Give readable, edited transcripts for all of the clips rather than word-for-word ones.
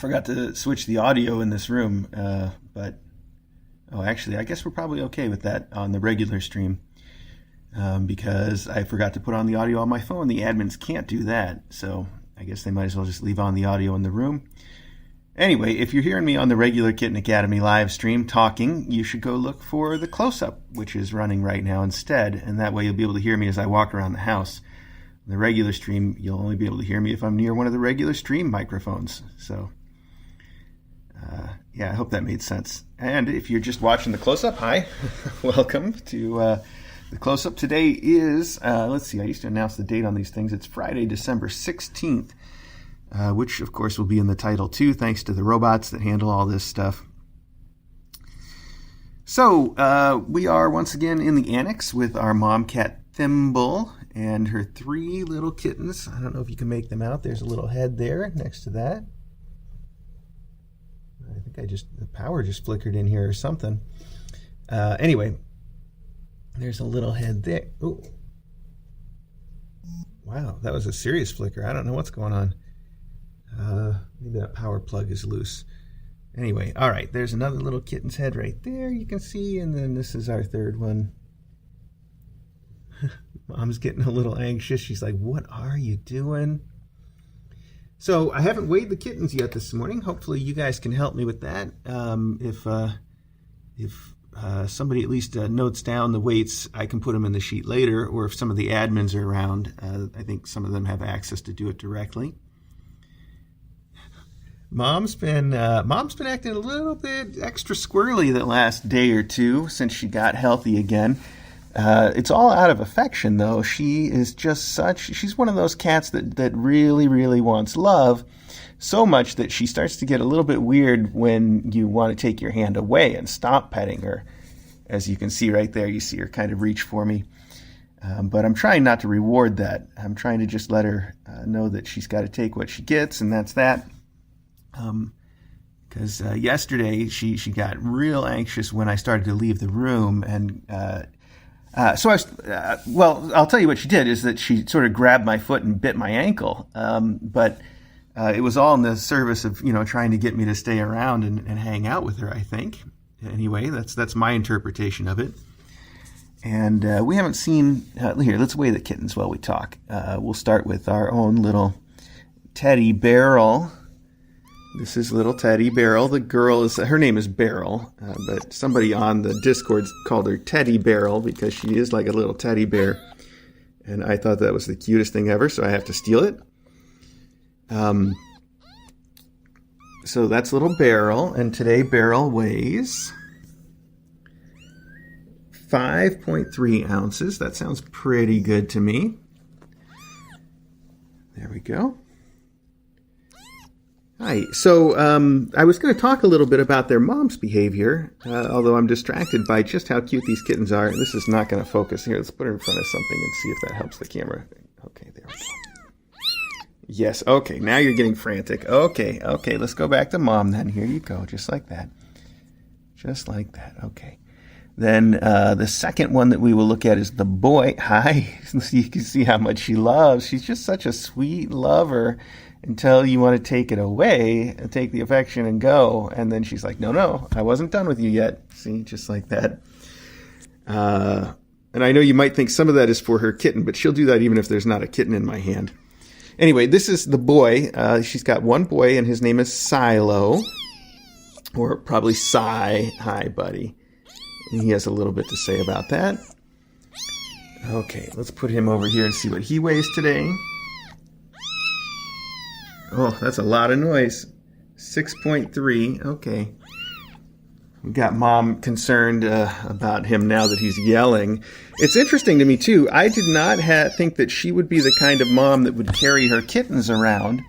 forgot to switch the audio in this room, but actually, I guess we're probably okay with that on the regular stream, because I forgot to put on the audio on my phone. The admins can't do that, so I guess they might as well just leave on the audio in the room. Anyway, if you're hearing me on the regular Kitten Academy live stream talking, you should go look for the close-up, which is running right now instead, and that way you'll be able to hear me as I walk around the house. On the regular stream, you'll only be able to hear me if I'm near one of the regular stream microphones. So, yeah, I hope that made sense. And if you're just watching the close-up, hi, welcome to the close-up. Today is, let's see, I used to announce the date on these things. It's Friday, December 16th. Which, of course, will be in the title, too, thanks to the robots that handle all this stuff. So, we are once again in the annex with our mom cat, Thimble, and her 3 little kittens. I don't know if you can make them out. There's a little head there next to that. I think the power just flickered in here or something. Anyway, there's a little head there. Ooh. Wow, that was a serious flicker. I don't know what's going on. Maybe that power plug is loose. Anyway, all right, there's another little kitten's head right there you can see, and then this is our 3rd one. Mom's getting a little anxious. She's like, what are you doing? So I haven't weighed the kittens yet this morning. Hopefully you guys can help me with that. If somebody at least notes down the weights, I can put them in the sheet later, or if some of the admins are around, I think some of them have access to do it directly. Mom's been acting a little bit extra squirrely the last day or two since she got healthy again. It's all out of affection, though. She is just she's one of those cats that really, really wants love, so much that she starts to get a little bit weird when you want to take your hand away and stop petting her. As you can see right there, you see her kind of reach for me. But I'm trying not to reward that. I'm trying to just let her know that she's got to take what she gets, and that's that. Because yesterday she got real anxious when I started to leave the room, and so I was, I'll tell you what she did is that she sort of grabbed my foot and bit my ankle, but it was all in the service of trying to get me to stay around and hang out with her, I think. Anyway, that's my interpretation of it. And we haven't seen here. Let's weigh the kittens while we talk. We'll start with our own little Teddy Beryl. This is little Teddy Beryl. The girl her name is Beryl, but somebody on the Discord called her Teddy Beryl because she is like a little teddy bear. And I thought that was the cutest thing ever, so I have to steal it. So that's little Beryl, and today Beryl weighs 5.3 ounces. That sounds pretty good to me. There we go. Hi. So I was going to talk a little bit about their mom's behavior, although I'm distracted by just how cute these kittens are. This is not going to focus here. Let's put her in front of something and see if that helps the camera. Okay, there we go. Yes, okay, now you're getting frantic. Okay, let's go back to mom then. Here you go, just like that. Just like that, okay. Then the second one that we will look at is the boy. Hi, you can see how much she loves. She's just such a sweet lover. Until you want to take it away, take the affection and go. And then she's like, no, I wasn't done with you yet. See, just like that. And I know you might think some of that is for her kitten, but she'll do that even if there's not a kitten in my hand. Anyway, this is the boy. She's got one boy, and his name is Silo. Or probably Cy. Hi, buddy. And he has a little bit to say about that. Okay, let's put him over here and see what he weighs today. Oh, that's a lot of noise. 6.3. Okay. We got mom concerned about him now that he's yelling. It's interesting to me, too. I did not think that she would be the kind of mom that would carry her kittens around.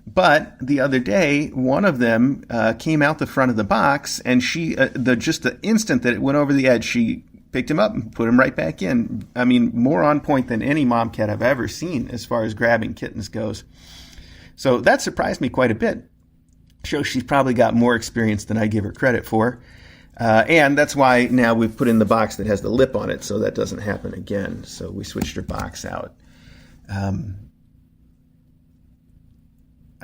But the other day, one of them came out the front of the box, and she, just the instant that it went over the edge, she picked him up and put him right back in. I mean, more on point than any mom cat I've ever seen as far as grabbing kittens goes. So that surprised me quite a bit. Shows she's probably got more experience than I give her credit for. And that's why now we've put in the box that has the lip on it so that doesn't happen again. So we switched her box out.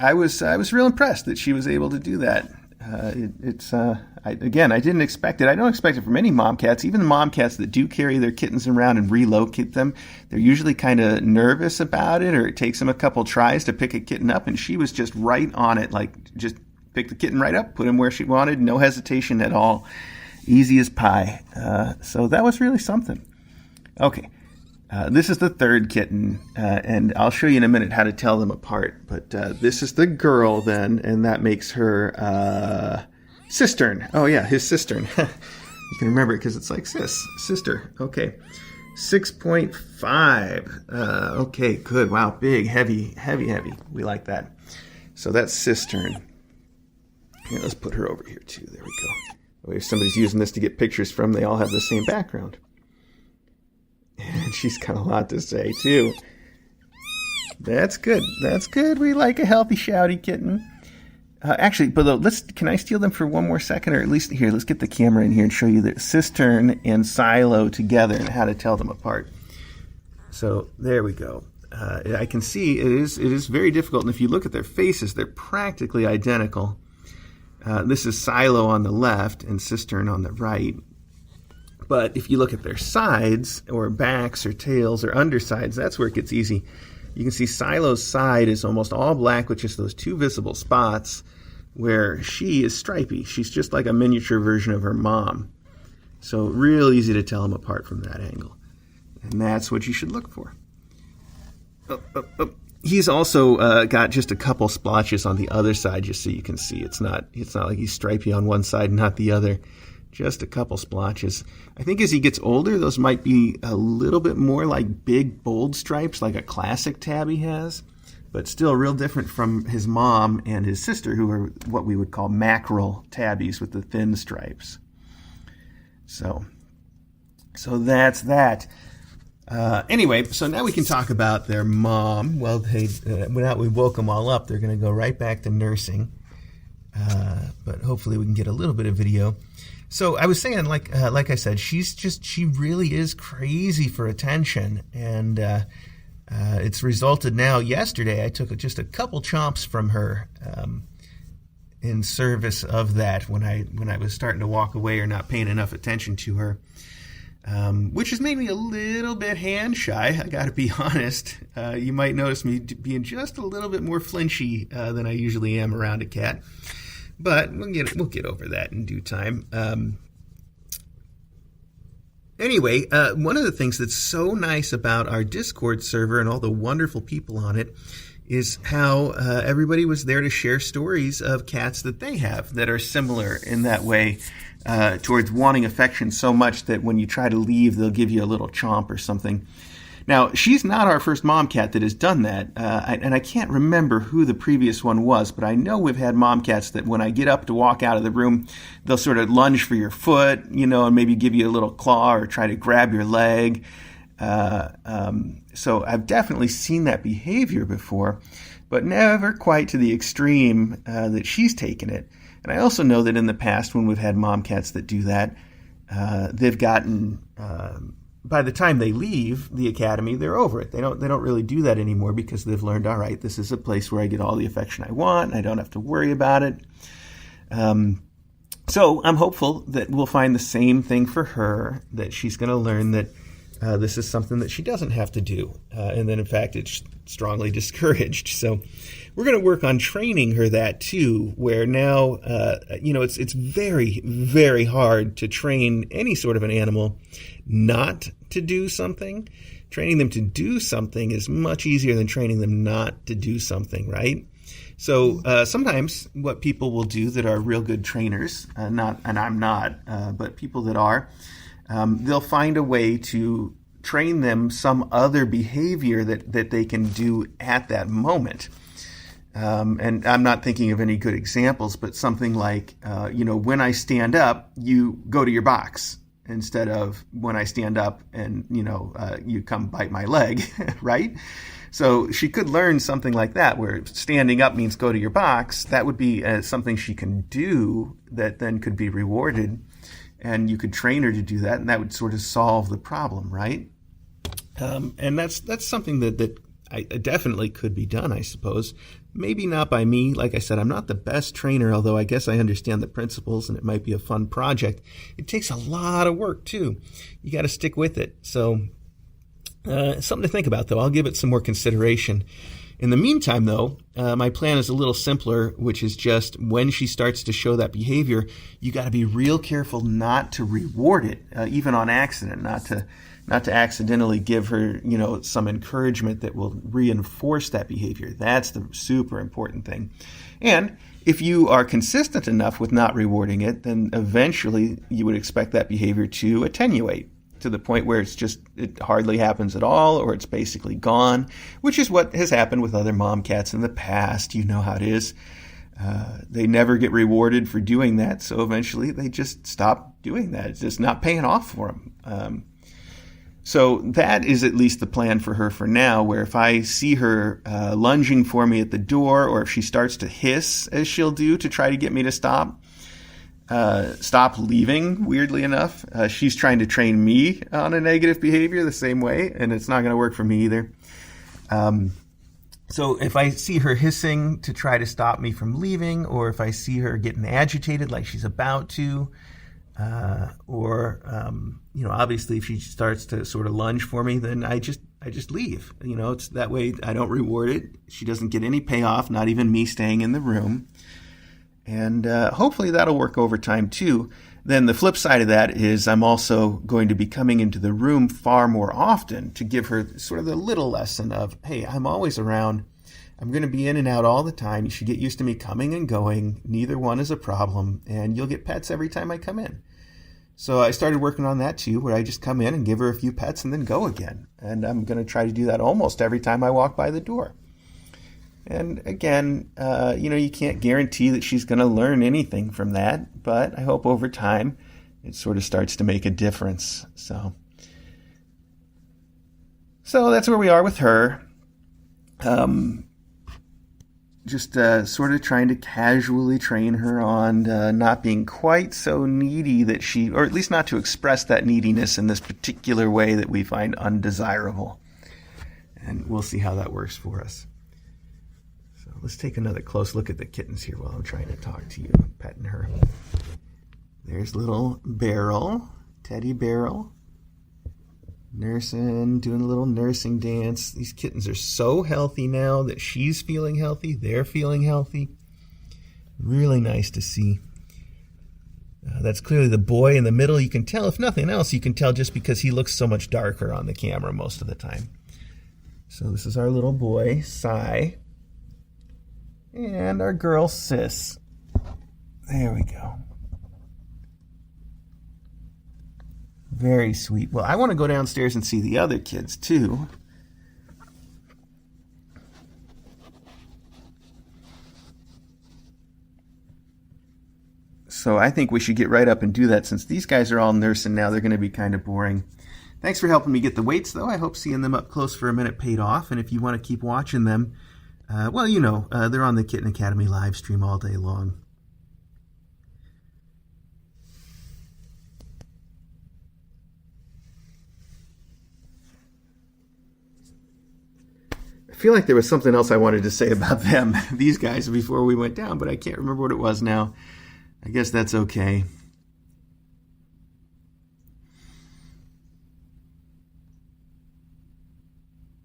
I was real impressed that she was able to do that. I didn't expect it. I don't expect it from any mom cats. Even the mom cats that do carry their kittens around and relocate them, they're usually kind of nervous about it, or it takes them a couple tries to pick a kitten up. And she was just right on it, like just picked the kitten right up, put him where she wanted, no hesitation at all, easy as pie. So that was really something. Okay. This is the third kitten, and I'll show you in a minute how to tell them apart. But this is the girl then, and that makes her cistern. Oh yeah, his cistern. You can remember it because it's like sister. Okay, 6.5. Okay, good. Wow, big, heavy. We like that. So that's cistern. Here, let's put her over here too. There we go. Oh, if somebody's using this to get pictures from, they all have the same background. And she's got a lot to say, too. That's good. We like a healthy, shouty kitten. Actually, but can I steal them for one more second? Or at least, here, let's get the camera in here and show you the cistern and silo together and how to tell them apart. So, there we go. I can see it is very difficult. And if you look at their faces, they're practically identical. This is silo on the left and cistern on the right. But if you look at their sides, or backs, or tails, or undersides, that's where it gets easy. You can see Silo's side is almost all black with just those two visible spots, where she is stripy. She's just like a miniature version of her mom. So real easy to tell them apart from that angle. And that's what you should look for. He's also got just a couple splotches on the other side, just so you can see. It's not like he's stripy on one side and not the other. Just a couple splotches. I think as he gets older, those might be a little bit more like big, bold stripes, like a classic tabby has, but still real different from his mom and his sister, who are what we would call mackerel tabbies with the thin stripes. So that's that. Anyway, so now we can talk about their mom. Well, now we woke them all up, they're going to go right back to nursing. But hopefully we can get a little bit of video. So I was saying, like I said, she really is crazy for attention, and it's resulted now. Yesterday, I took just a couple chomps from her in service of that when I was starting to walk away or not paying enough attention to her, which has made me a little bit hand shy. I got to be honest. You might notice me being just a little bit more flinchy than I usually am around a cat. But we'll get over that in due time. Anyway, one of the things that's so nice about our Discord server and all the wonderful people on it is how everybody was there to share stories of cats that they have that are similar in that way towards wanting affection so much that when you try to leave, they'll give you a little chomp or something. Now, she's not our first mom cat that has done that, and I can't remember who the previous one was, but I know we've had mom cats that when I get up to walk out of the room, they'll sort of lunge for your foot, and maybe give you a little claw or try to grab your leg. So I've definitely seen that behavior before, but never quite to the extreme that she's taken it. And I also know that in the past when we've had mom cats that do that, they've gotten... by the time they leave the academy, they're over it. They don't really do that anymore because they've learned, all right, this is a place where I get all the affection I want. I don't have to worry about it. So I'm hopeful that we'll find the same thing for her, that she's going to learn that this is something that she doesn't have to do. And then, in fact, it's strongly discouraged. So we're going to work on training her that, too, where now, it's very, very hard to train any sort of an animal not to do something. Training them to do something is much easier than training them not to do something, right? So sometimes what people will do that are real good trainers, and I'm not, but people that are, they'll find a way to train them some other behavior that they can do at that moment. And I'm not thinking of any good examples, but something like, when I stand up, you go to your box instead of when I stand up and, you come bite my leg, right? So she could learn something like that, where standing up means go to your box. That would be something she can do that then could be rewarded, and you could train her to do that, and that would sort of solve the problem, right? And that's something that I definitely could be done, I suppose. Maybe not by me. Like I said, I'm not the best trainer, although I guess I understand the principles and it might be a fun project. It takes a lot of work, too. You got to stick with it. So something to think about, though. I'll give it some more consideration. In the meantime, though, my plan is a little simpler, which is just when she starts to show that behavior, you got to be real careful not to reward it, even on accident, not to accidentally give her, some encouragement that will reinforce that behavior. That's the super important thing. And if you are consistent enough with not rewarding it, then eventually you would expect that behavior to attenuate to the point where it hardly happens at all, or it's basically gone, which is what has happened with other mom cats in the past. You know how it is. They never get rewarded for doing that, so eventually they just stop doing that. It's just not paying off for them. So that is at least the plan for her for now, where if I see her lunging for me at the door, or if she starts to hiss, as she'll do to try to get me to stop leaving, weirdly enough. She's trying to train me on a negative behavior the same way, and it's not going to work for me either. So if I see her hissing to try to stop me from leaving, or if I see her getting agitated like she's about to, or obviously if she starts to sort of lunge for me, then I just leave. It's that way I don't reward it. She doesn't get any payoff, not even me staying in the room. And hopefully that'll work over time too. Then the flip side of that is I'm also going to be coming into the room far more often to give her sort of the little lesson of, hey, I'm always around. I'm going to be in and out all the time. You should get used to me coming and going. Neither one is a problem. And you'll get pets every time I come in. So I started working on that too, where I just come in and give her a few pets and then go again. And I'm going to try to do that almost every time I walk by the door. And again, you can't guarantee that she's going to learn anything from that, but I hope over time it sort of starts to make a difference. So that's where we are with her. Just sort of trying to casually train her on not being quite so needy that or at least not to express that neediness in this particular way that we find undesirable. And we'll see how that works for us. Let's take another close look at the kittens here while I'm trying to talk to you, petting her. There's little Beryl, Teddy Beryl, nursing, doing a little nursing dance. These kittens are so healthy now that she's feeling healthy, they're feeling healthy. Really nice to see. That's clearly the boy in the middle. You can tell, if nothing else, you can tell just because he looks so much darker on the camera most of the time. So this is our little boy, Cy. And our girl, Sis. There we go. Very sweet. Well, I want to go downstairs and see the other kids, too. So I think we should get right up and do that. Since these guys are all nursing now, they're going to be kind of boring. Thanks for helping me get the weights, though. I hope seeing them up close for a minute paid off. And if you want to keep watching them, they're on the Kitten Academy live stream all day long. I feel like there was something else I wanted to say about them, these guys, before we went down, but I can't remember what it was now. I guess that's okay.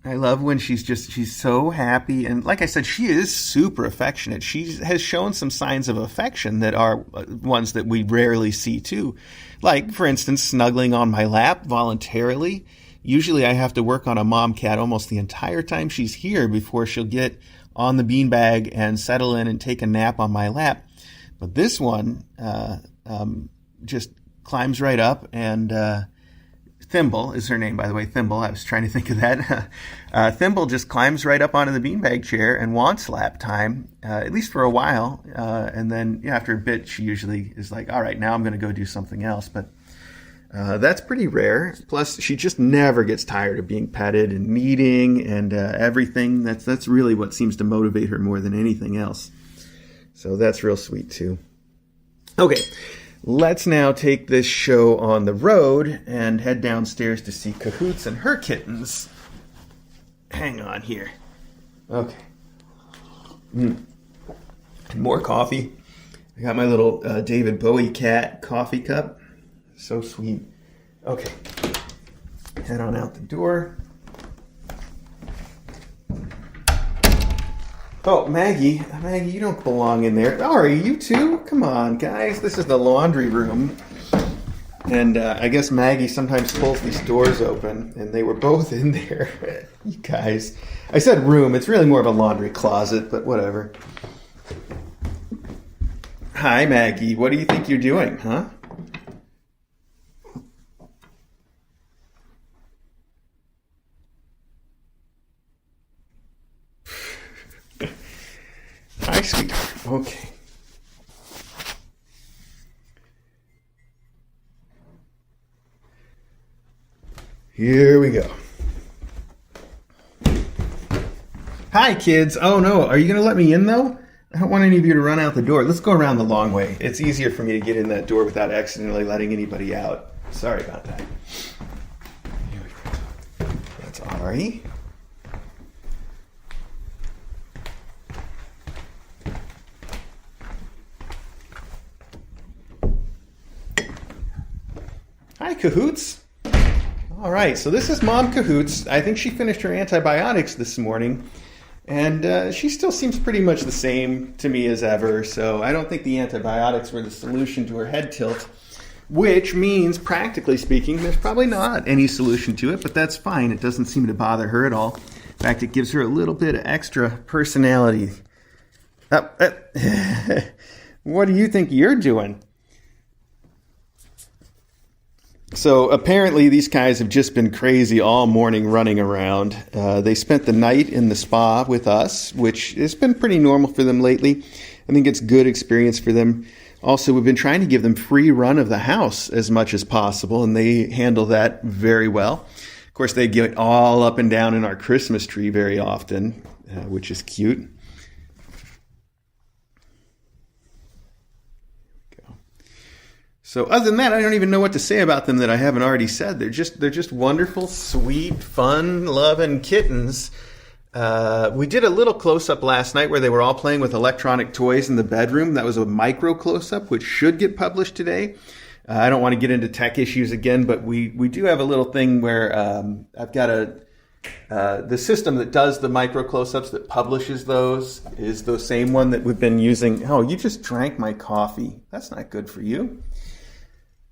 I love when she's so happy. And like I said, she is super affectionate. She has shown some signs of affection that are ones that we rarely see too. Like, for instance, snuggling on my lap voluntarily. Usually I have to work on a mom cat almost the entire time she's here before she'll get on the beanbag and settle in and take a nap on my lap. But this one just climbs right up and... Thimble is her name, by the way. Thimble. I was trying to think of that. Thimble just climbs right up onto the beanbag chair and wants lap time, at least for a while. And then after a bit, she usually is like, all right, now I'm going to go do something else. But that's pretty rare. Plus, she just never gets tired of being petted and kneading and everything. That's really what seems to motivate her more than anything else. So that's real sweet, too. Okay. Let's now take this show on the road and head downstairs to see Cahoots and her kittens. Hang on here. Okay. More coffee. I got my little David Bowie cat coffee cup. So sweet. Okay. Head on out the door. Oh, Maggie, you don't belong in there. Oh, are you too? Come on, guys. This is the laundry room. And I guess Maggie sometimes pulls these doors open, and they were both in there. You guys. I said room. It's really more of a laundry closet, but whatever. Hi, Maggie. What do you think you're doing, huh? Hi, sweetheart. Okay. Here we go. Hi, kids. Oh, no. Are you going to let me in, though? I don't want any of you to run out the door. Let's go around the long way. It's easier for me to get in that door without accidentally letting anybody out. Sorry about that. That's Ari. Hi, Cahoots. All right, so this is Mom Cahoots. I think she finished her antibiotics this morning, and she still seems pretty much the same to me as ever, so I don't think the antibiotics were the solution to her head tilt, which means, practically speaking, there's probably not any solution to it, but that's fine. It doesn't seem to bother her at all. In fact, it gives her a little bit of extra personality. What do you think you're doing? So apparently these guys have just been crazy all morning running around. They spent the night in the spa with us, which has been pretty normal for them lately. I think it's good experience for them. Also, we've been trying to give them free run of the house as much as possible, and they handle that very well. Of course, they get all up and down in our Christmas tree very often, which is cute. So other than that, I don't even know what to say about them that I haven't already said. They're just wonderful, sweet, fun, loving kittens. We did a little close-up last night where they were all playing with electronic toys in the bedroom. That was a micro close-up, which should get published today. I don't want to get into tech issues again, but we do have a little thing where I've got the system that does the micro close-ups that publishes those is the same one that we've been using. Oh, you just drank my coffee. That's not good for you.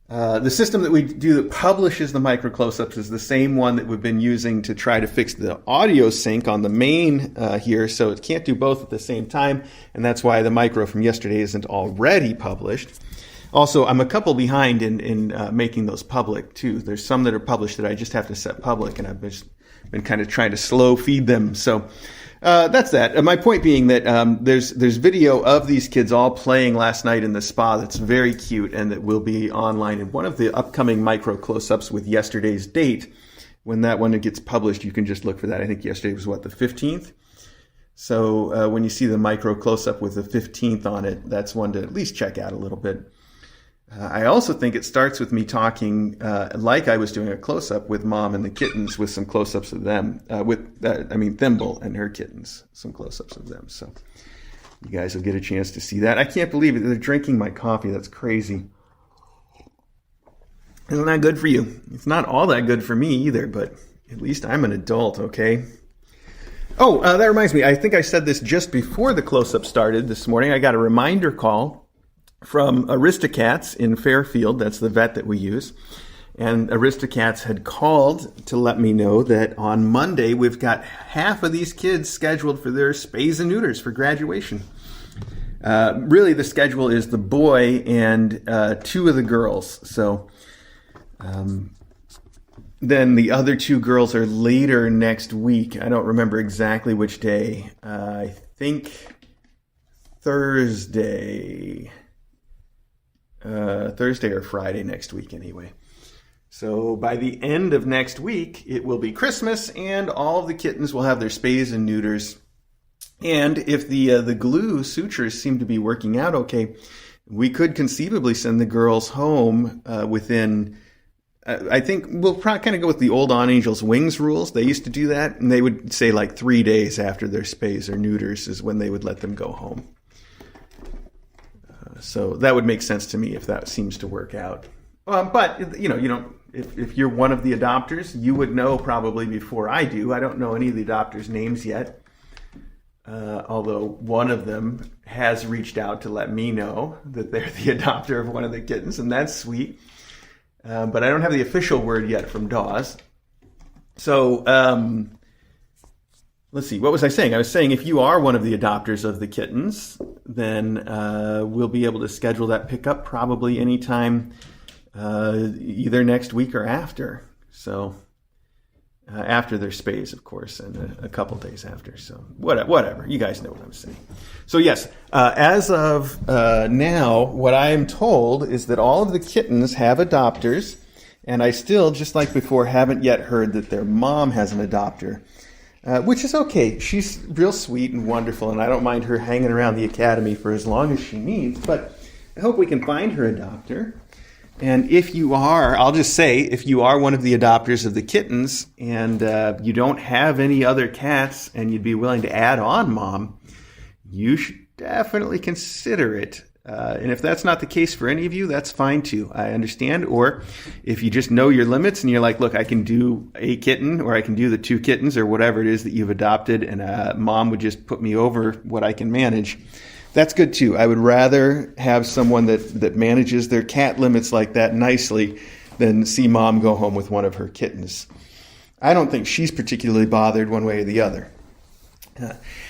The system that we do that publishes the micro close-ups is the same one that we've been using to try to fix the audio sync on the main here, so it can't do both at the same time, and that's why the micro from yesterday isn't already published. Also, I'm a couple behind in making those public, too. There's some that are published that I just have to set public, and I've been kind of trying to slow feed them. So that's that. My point being that there's video of these kids all playing last night in the spa that's very cute and that will be online in one of the upcoming micro close-ups with yesterday's date. When that one gets published, you can just look for that. I think yesterday was, the 15th? So when you see the micro close-up with the 15th on it, that's one to at least check out a little bit. I also think it starts with me talking like I was doing a close-up with Mom and the kittens with some close-ups of them. Thimble and her kittens, some close-ups of them. So you guys will get a chance to see that. I can't believe it. They're drinking my coffee. That's crazy. Isn't that good for you? It's not all that good for me either, but at least I'm an adult, okay? Oh, that reminds me. I think I said this just before the close-up started this morning. I got a reminder call from Aristocats in Fairfield. That's the vet that we use. And Aristocats had called to let me know that on Monday we've got half of these kids scheduled for their spays and neuters for graduation. Really, the schedule is the boy and two of the girls. So then the other two girls are later next week. I don't remember exactly which day. I think Thursday or Friday next week anyway. So by the end of next week, it will be Christmas and all of the kittens will have their spays and neuters. And if the glue sutures seem to be working out okay, we could conceivably send the girls home within I think we'll probably kind of go with the old On Angel's Wings rules. They used to do that, and they would say like 3 days after their spays or neuters is when they would let them go home. So that would make sense to me if that seems to work out. But, you don't. If you're one of the adopters, you would know probably before I do. I don't know any of the adopters' names yet. Although one of them has reached out to let me know that they're the adopter of one of the kittens, and that's sweet. But I don't have the official word yet from Dawes. So let's see. What was I saying? I was saying if you are one of the adopters of the kittens, then we'll be able to schedule that pickup probably anytime, either next week or after. So after their spays, of course, and a couple days after. So whatever. You guys know what I'm saying. So yes, as of now, what I am told is that all of the kittens have adopters, and I still, just like before, haven't yet heard that their mom has an adopter, which is okay. She's real sweet and wonderful, and I don't mind her hanging around the academy for as long as she needs, but I hope we can find her adopter. And if you are, I'll just say, if you are one of the adopters of the kittens and you don't have any other cats and you'd be willing to add on Mom, you should definitely consider it. And if that's not the case for any of you, that's fine too. I understand. Or if you just know your limits and you're like, look, I can do a kitten or I can do the 2 kittens or whatever it is that you've adopted, and Mom would just put me over what I can manage. That's good too. I would rather have someone that manages their cat limits like that nicely than see Mom go home with one of her kittens. I don't think she's particularly bothered one way or the other.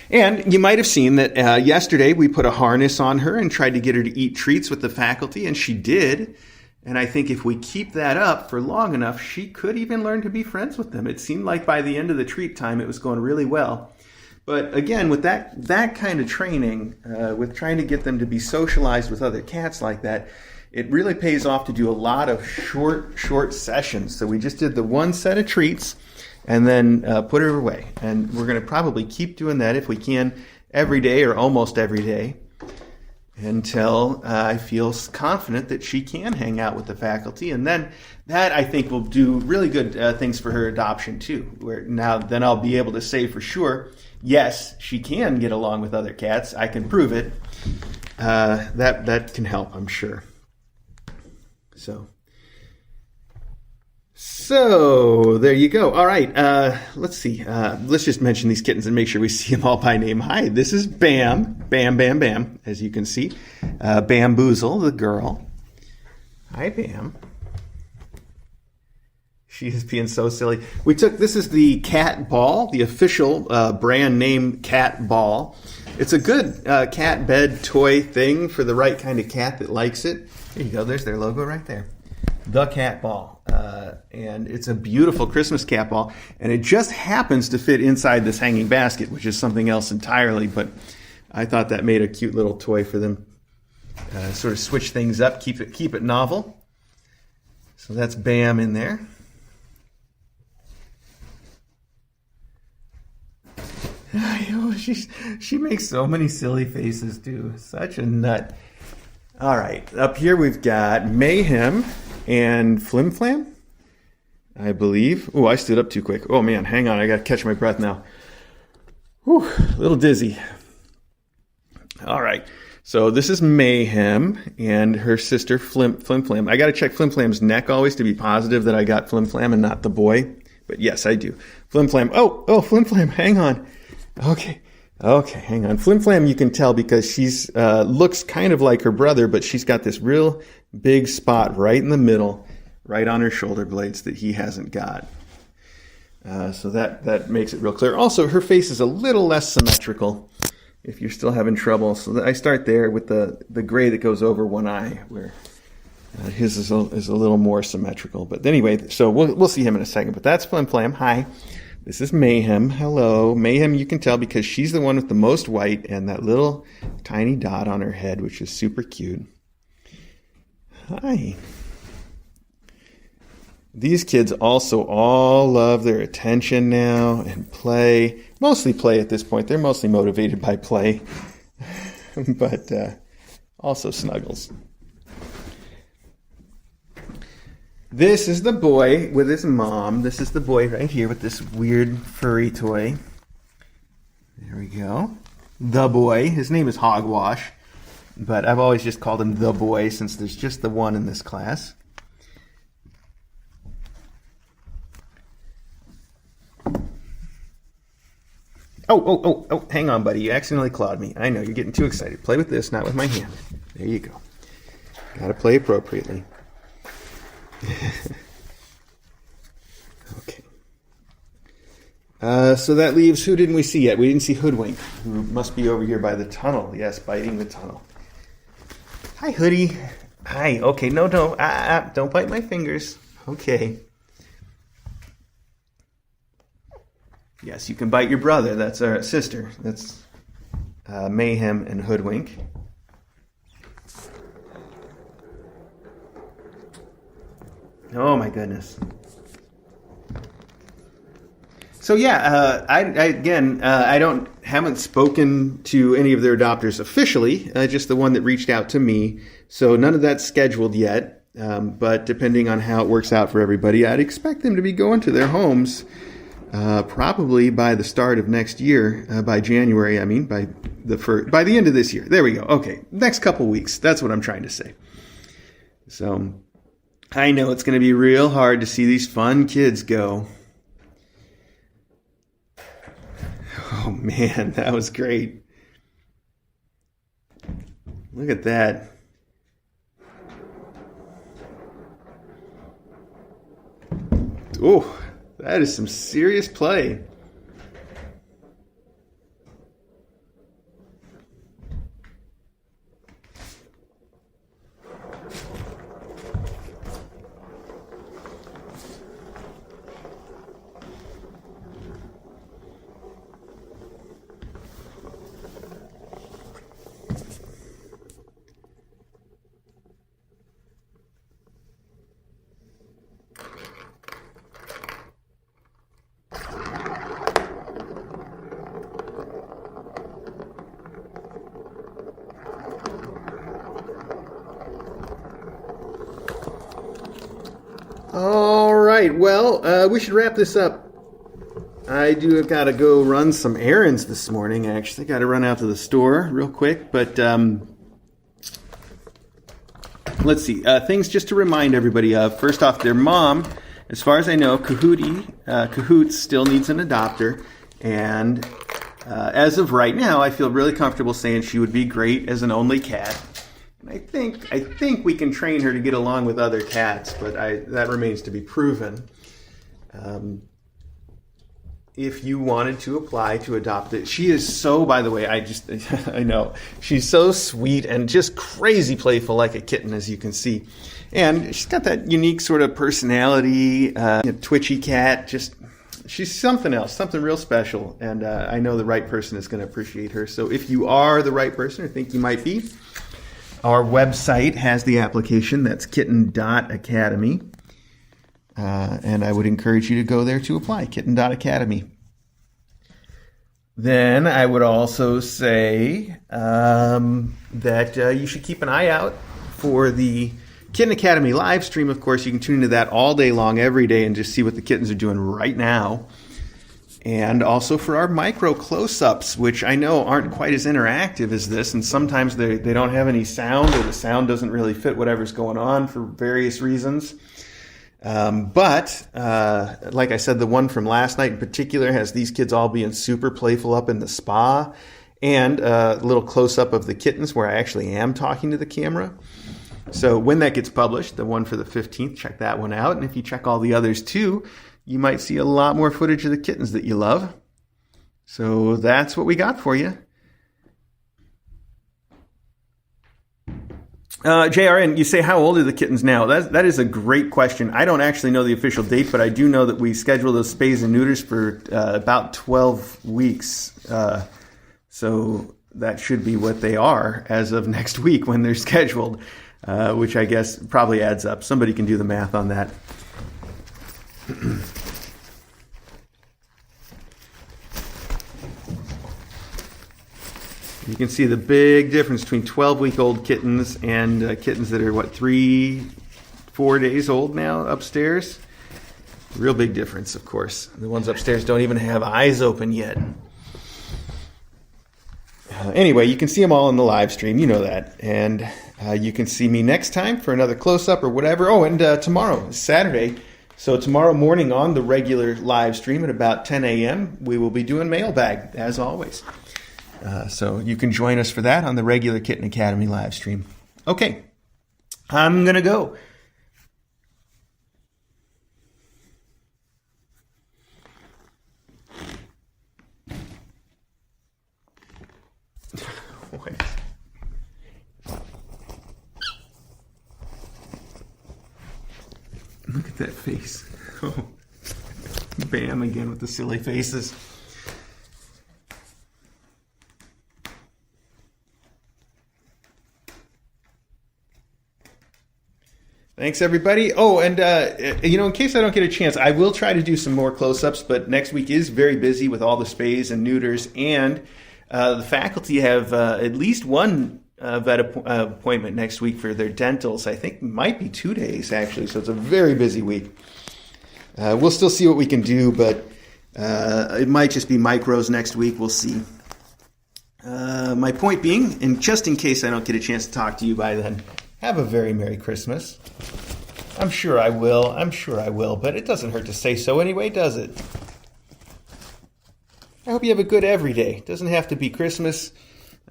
And you might have seen that yesterday we put a harness on her and tried to get her to eat treats with the faculty, and she did. And I think if we keep that up for long enough, she could even learn to be friends with them. It seemed like by the end of the treat time, it was going really well. But again, with that kind of training, with trying to get them to be socialized with other cats like that, it really pays off to do a lot of short sessions. So we just did the 1 set of treats and then put her away. And we're going to probably keep doing that if we can every day or almost every day until I feel confident that she can hang out with the faculty. And then that, I think, will do really good things for her adoption too. Then I'll be able to say for sure, yes, she can get along with other cats. I can prove it. That can help, I'm sure. So there you go. All right. Let's see. Let's just mention these kittens and make sure we see them all by name. Hi, this is Bam. Bam, Bam, Bam, as you can see. Bamboozle, the girl. Hi, Bam. She is being so silly. This is the cat ball, the official brand name cat ball. It's a good cat bed toy thing for the right kind of cat that likes it. There you go. There's their logo right there. The cat ball. And it's a beautiful Christmas cat ball. And it just happens to fit inside this hanging basket, which is something else entirely. But I thought that made a cute little toy for them. Sort of switch things up, keep it novel. So that's Bam in there. She makes so many silly faces too. Such a nut. All right, up here we've got Mayhem and Flim Flam, I believe. Oh, I stood up too quick. Oh man, hang on, I got to catch my breath now. Whew, a little dizzy. All right, so this is Mayhem and her sister Flim Flam. I got to check Flim Flam's neck always to be positive that I got Flim Flam and not the boy. But yes, I do. Flim Flam. Oh, Flim Flam, hang on. Okay, hang on. Flim Flam, you can tell because she's looks kind of like her brother, but she's got this real big spot right in the middle, right on her shoulder blades that he hasn't got. So that makes it real clear. Also, her face is a little less symmetrical if you're still having trouble. So I start there with the gray that goes over one eye, where his is a little more symmetrical. But anyway, so we'll see him in a second. But that's Flim Flam. Hi. This is Mayhem. Hello. Mayhem, you can tell because she's the one with the most white and that little tiny dot on her head, which is super cute. Hi. These kids also all love their attention now and play. Mostly play at this point. They're mostly motivated by play. But also snuggles. This is the boy with his mom. This is the boy right here with this weird furry toy. There we go. The boy. His name is Hogwash, but I've always just called him the boy since there's just the one in this class. Oh, hang on, buddy. You accidentally clawed me. I know, you're getting too excited. Play with this, not with my hand. There you go. Gotta play appropriately. Okay. So that leaves, who didn't we see yet? We didn't see Hoodwink, who must be over here by the tunnel. Yes, biting the tunnel. Hi, Hoodie. Hi. Okay, no. Don't bite my fingers. Okay. Yes, you can bite your brother. That's our sister. That's Mayhem and Hoodwink. Oh my goodness. So yeah, I haven't spoken to any of their adopters officially. Just the one that reached out to me. So none of that's scheduled yet. But depending on how it works out for everybody, I'd expect them to be going to their homes. Probably by the start of next year, by January, by the end of this year. There we go. Okay, next couple weeks. That's what I'm trying to say. So, I know it's going to be real hard to see these fun kids go. Oh man, that was great. Look at that. Oh. That is some serious play. All right, well, we should wrap this up. I have got to go run some errands this morning, actually. Got to run out to the store real quick, but let's see. Things just to remind everybody of. First off, their mom, as far as I know, Cahoots still needs an adopter, and as of right now, I feel really comfortable saying she would be great as an only cat. I think we can train her to get along with other cats, but that remains to be proven. If you wanted to apply to adopt it, she is so, by the way, I know, she's so sweet and just crazy playful like a kitten, as you can see. And she's got that unique sort of personality, twitchy cat, she's something else, something real special. And I know the right person is going to appreciate her. So if you are the right person or think you might be, our website has the application. That's kitten.academy. And I would encourage you to go there to apply, kitten.academy. Then I would also say that you should keep an eye out for the Kitten Academy live stream. Of course, you can tune into that all day long, every day, and just see what the kittens are doing right now. And also for our micro close-ups, which I know aren't quite as interactive as this, and sometimes they don't have any sound, or the sound doesn't really fit whatever's going on for various reasons. But like I said, the one from last night in particular has these kids all being super playful up in the spa, and a little close-up of the kittens where I actually am talking to the camera. So when that gets published, the one for the 15th, check that one out. And if you check all the others too, you might see a lot more footage of the kittens that you love. So that's what we got for you. JRN, you say, how old are the kittens now? That is a great question. I don't actually know the official date, but I do know that we schedule those spays and neuters for about 12 weeks. So that should be what they are as of next week when they're scheduled, which I guess probably adds up. Somebody can do the math on that. You can see the big difference between 12-week-old kittens and kittens that are, 3, 4 days old now upstairs. Real big difference, of course. The ones upstairs don't even have eyes open yet. Anyway, you can see them all in the live stream. You know that. And you can see me next time for another close-up or whatever. Oh, and tomorrow is Saturday. So tomorrow morning on the regular live stream at about 10 a.m., we will be doing mailbag, as always. So you can join us for that on the regular Kitten Academy live stream. Okay, I'm going to go. Look at that face. Oh, Bam again with the silly faces. Thanks, everybody. Oh, and, in case I don't get a chance, I will try to do some more close-ups, but next week is very busy with all the spays and neuters, and the faculty have at least one vet appointment next week for their dentals. I think it might be 2 days, actually, so it's a very busy week. We'll still see what we can do, but it might just be micros next week. We'll see. My point being, and just in case I don't get a chance to talk to you by then, have a very Merry Christmas. I'm sure I will, but it doesn't hurt to say so anyway, does it? I hope you have a good every day. It doesn't have to be Christmas.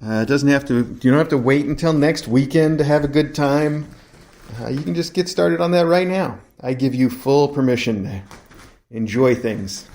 You don't have to wait until next weekend to have a good time. You can just get started on that right now. I give you full permission to enjoy things.